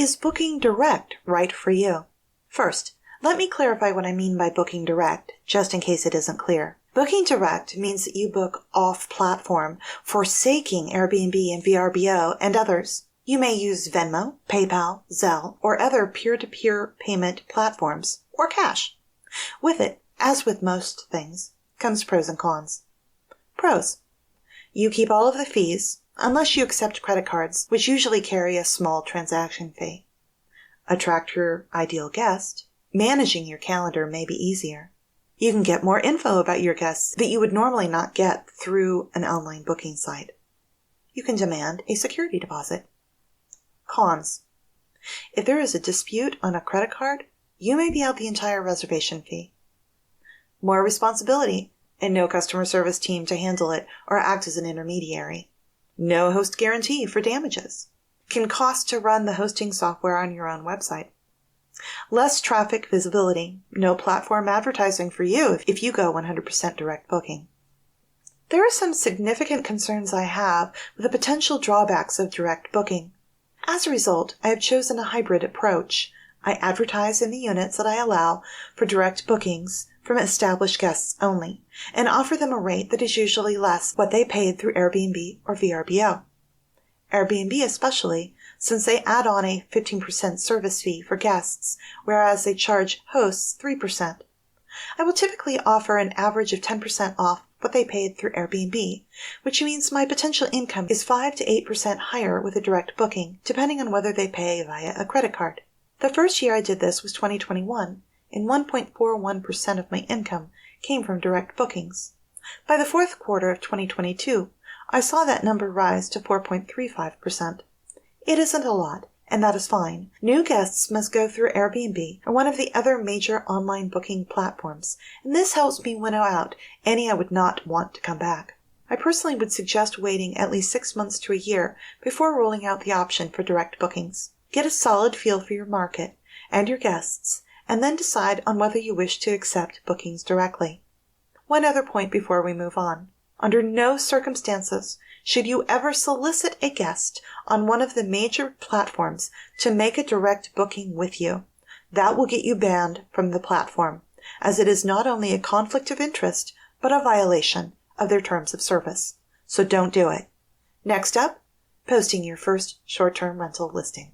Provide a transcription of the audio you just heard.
Is booking direct right for you? First, let me clarify what I mean by booking direct, just in case it isn't clear. Booking direct means that you book off-platform, forsaking Airbnb and VRBO and others. You may use Venmo, PayPal, Zelle, or other peer-to-peer payment platforms, or cash. With it, as with most things, comes pros and cons. Pros. You keep all of the fees, unless you accept credit cards, which usually carry a small transaction fee. Attract your ideal guest. Managing your calendar may be easier. You can get more info about your guests that you would normally not get through an online booking site. You can demand a security deposit. Cons. If there is a dispute on a credit card, you may be out the entire reservation fee. More responsibility and no customer service team to handle it or act as an intermediary. No host guarantee for damages. Can cost to run the hosting software on your own website. Less traffic visibility. No platform advertising for you if you go 100% direct booking. There are some significant concerns I have with the potential drawbacks of direct booking. As a result, I have chosen a hybrid approach. I advertise in the units that I allow for direct bookings from established guests only, and offer them a rate that is usually less what they paid through Airbnb or VRBO. Airbnb especially, since they add on a 15% service fee for guests, whereas they charge hosts 3%. I will typically offer an average of 10% off what they paid through Airbnb, which means my potential income is 5 to 8% higher with a direct booking, depending on whether they pay via a credit card. The first year I did this was 2021, and 1.41% of my income came from direct bookings. By the fourth quarter of 2022, I saw that number rise to 4.35%. It isn't a lot, and that is fine. New guests must go through Airbnb or one of the other major online booking platforms, and this helps me winnow out any I would not want to come back. I personally would suggest waiting at least 6 months to a year before rolling out the option for direct bookings. Get a solid feel for your market and your guests, and then decide on whether you wish to accept bookings directly. One other point before we move on. Under no circumstances should you ever solicit a guest on one of the major platforms to make a direct booking with you. That will get you banned from the platform, as it is not only a conflict of interest, but a violation of their terms of service. So don't do it. Next up, posting your first short-term rental listing.